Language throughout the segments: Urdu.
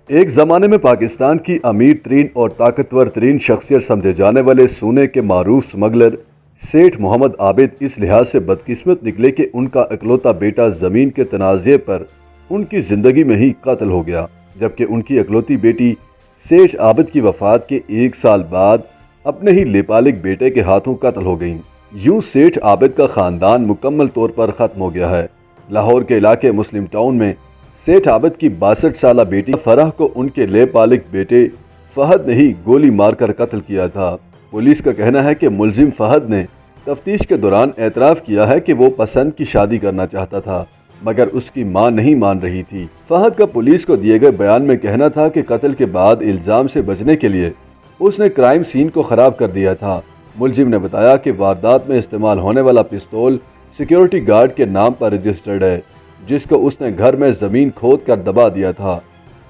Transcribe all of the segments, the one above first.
ایک زمانے میں پاکستان کی امیر ترین اور طاقتور ترین شخصیت سمجھے جانے والے سونے کے معروف سمگلر سیٹھ محمد عابد اس لحاظ سے بدقسمت نکلے کہ ان کا اکلوتا بیٹا زمین کے تنازع پر ان کی زندگی میں ہی قتل ہو گیا، جبکہ ان کی اکلوتی بیٹی سیٹھ عابد کی وفات کے 1 سال بعد اپنے ہی لیپالک بیٹے کے ہاتھوں قتل ہو گئیں۔ یوں سیٹھ عابد کا خاندان مکمل طور پر ختم ہو گیا ہے۔ لاہور کے علاقے مسلم ٹاؤن میں سیٹھ عابد کی 62 سالہ بیٹی فرح کو ان کے لیپالک بیٹے فہد نے ہی گولی مار کر قتل کیا تھا۔ پولیس کا کہنا ہے کہ ملزم فہد نے تفتیش کے دوران اعتراف کیا ہے کہ وہ پسند کی شادی کرنا چاہتا تھا، مگر اس کی ماں نہیں مان رہی تھی۔ فہد کا پولیس کو دیے گئے بیان میں کہنا تھا کہ قتل کے بعد الزام سے بچنے کے لیے اس نے کرائم سین کو خراب کر دیا تھا۔ ملزم نے بتایا کہ واردات میں استعمال ہونے والا پستول سیکیورٹی گارڈ کے نام پر رجسٹرڈ ہے، جس کو اس نے گھر میں زمین کھود کر دبا دیا تھا۔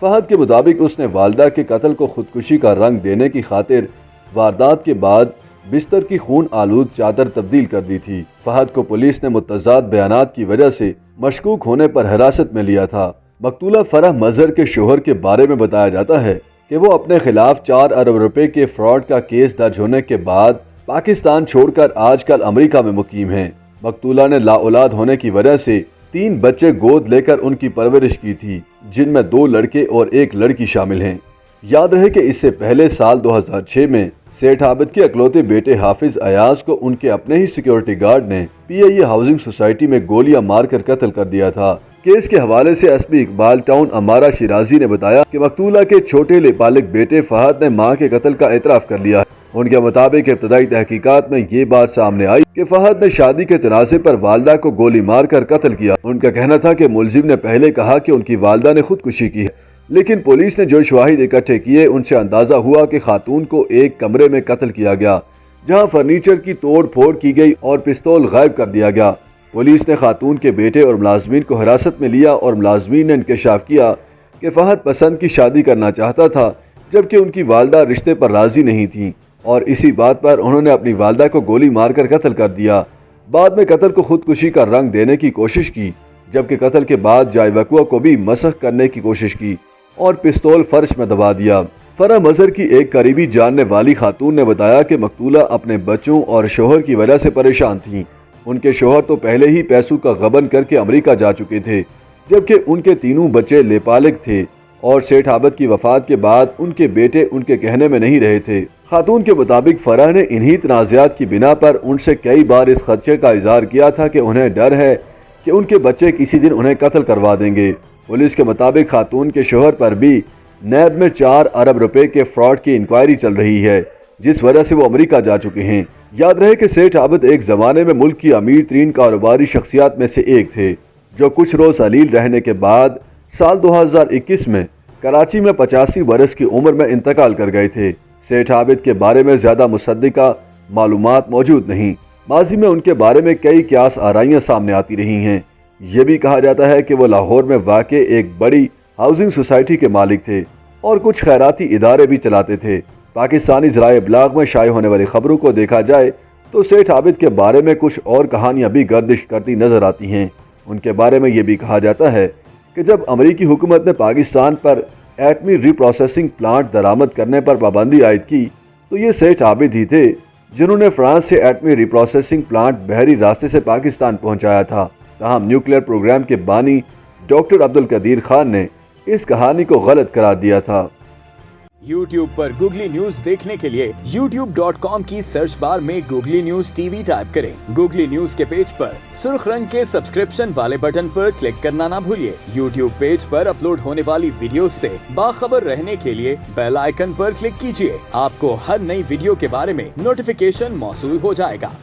فہد کے مطابق اس نے والدہ کے قتل کو خودکشی کا رنگ دینے کی خاطر واردات کے بعد بستر کی خون آلود چادر تبدیل کر دی تھی۔ فہد کو پولیس نے متضاد بیانات کی وجہ سے مشکوک ہونے پر حراست میں لیا تھا۔ مقتولہ فرح مظہر کے شوہر کے بارے میں بتایا جاتا ہے کہ وہ اپنے خلاف 4 ارب روپے کے فراڈ کا کیس درج ہونے کے بعد پاکستان چھوڑ کر آج کل امریکہ میں مقیم ہیں۔ مقتولہ نے لا اولاد ہونے کی وجہ سے 3 بچے گود لے کر ان کی پرورش کی تھی، جن میں 2 لڑکے اور 1 لڑکی شامل ہیں۔ یاد رہے کہ اس سے پہلے سال 2006 میں سیٹھ عابد کے اکلوتے بیٹے حافظ ایاز کو ان کے اپنے ہی سیکیورٹی گارڈ نے پی آئی اے ہاؤسنگ سوسائٹی میں گولیاں مار کر قتل کر دیا تھا۔ کیس کے حوالے سے ایس پی اقبال ٹاؤن امارہ شیرازی نے بتایا کہ مقتولہ کے چھوٹے لیپالک بیٹے فہد نے ماں کے قتل کا اعتراف کر لیا ہے۔ ان کے مطابق ابتدائی تحقیقات میں یہ بات سامنے آئی کہ فہد نے شادی کے تنازع پر والدہ کو گولی مار کر قتل کیا۔ ان کا کہنا تھا کہ ملزم نے پہلے کہا کہ ان کی والدہ نے خودکشی کی ہے، لیکن پولیس نے جو شواہد اکٹھے کیے ان سے اندازہ ہوا کہ خاتون کو ایک کمرے میں قتل کیا گیا، جہاں فرنیچر کی توڑ پھوڑ کی گئی اور پستول غائب کر دیا گیا۔ پولیس نے خاتون کے بیٹے اور ملازمین کو حراست میں لیا اور ملازمین نے انکشاف کیا کہ فہد پسند کی شادی کرنا چاہتا تھا، جبکہ ان کی والدہ رشتے پر راضی نہیں تھیں، اور اسی بات پر انہوں نے اپنی والدہ کو گولی مار کر قتل کر دیا۔ بعد میں قتل کو خودکشی کا رنگ دینے کی کوشش کی، جبکہ قتل کے بعد جائے وقوع کو بھی مسخ کرنے کی کوشش کی اور پستول فرش میں دبا دیا۔ فرح مظہر کی ایک قریبی جاننے والی خاتون نے بتایا کہ مقتولہ اپنے بچوں اور شوہر کی وجہ سے پریشان تھیں۔ ان کے شوہر تو پہلے ہی پیسوں کا غبن کر کے امریکہ جا چکے تھے، جبکہ ان کے 3 بچے لیپالک تھے، اور سیٹھ عابد کی وفات کے بعد ان کے بیٹے ان کے کہنے میں نہیں رہے تھے۔ خاتون کے مطابق فرح نے انہی تنازعات کی بنا پر ان سے کئی بار اس خدشے کا اظہار کیا تھا کہ انہیں ڈر ہے کہ ان کے بچے کسی دن انہیں قتل کروا دیں گے۔ پولیس کے مطابق خاتون کے شوہر پر بھی نیب میں 4 ارب روپے کے فراڈ کی انکوائری چل رہی ہے، جس وجہ سے وہ امریکہ جا چکے ہیں۔ یاد رہے کہ سیٹھ عابد ایک زمانے میں ملک کی امیر ترین کاروباری شخصیات میں سے ایک تھے، جو کچھ روز علیل رہنے کے بعد سال 2021 میں کراچی میں 85 برس کی عمر میں انتقال کر گئے تھے۔ سیٹھ عابد کے بارے میں زیادہ مصدقہ معلومات موجود نہیں۔ ماضی میں ان کے بارے میں کئی قیاس آرائیاں سامنے آتی رہی ہیں۔ یہ بھی کہا جاتا ہے کہ وہ لاہور میں واقع ایک بڑی ہاؤسنگ سوسائٹی کے مالک تھے اور کچھ خیراتی ادارے بھی چلاتے تھے۔ پاکستانی ذرائع ابلاغ میں شائع ہونے والی خبروں کو دیکھا جائے تو سیٹھ عابد کے بارے میں کچھ اور کہانیاں بھی گردش کرتی نظر آتی ہیں۔ ان کے بارے میں یہ بھی کہا جاتا ہے کہ جب امریکی حکومت نے پاکستان پر ایٹمی ری پروسیسنگ پلانٹ درآمد کرنے پر پابندی عائد کی تو یہ سیٹھ عابد ہی تھے جنہوں نے فرانس سے ایٹمی ری پروسیسنگ پلانٹ بحری راستے سے پاکستان پہنچایا تھا۔ تاہم نیوکلیئر پروگرام کے بانی ڈاکٹر عبدالقدیر خان نے اس کہانی کو غلط قرار دیا تھا۔ یوٹیوب پر گوگلی نیوز دیکھنے کے لیے youtube.com کی سرچ بار میں googly news T V type کریں۔ گوگلی نیوز کے پیج پر سرخ رنگ کے سبسکرپشن والے بٹن پر کلک کرنا نہ بھولیے۔ یوٹیوب پیج پر اپلوڈ ہونے والی ویڈیوز سے باخبر رہنے کے لیے بیل آئیکن پر کلک کیجیے۔ آپ کو ہر نئی ویڈیو کے بارے میں نوٹیفیکیشن موصول ہو جائے گا۔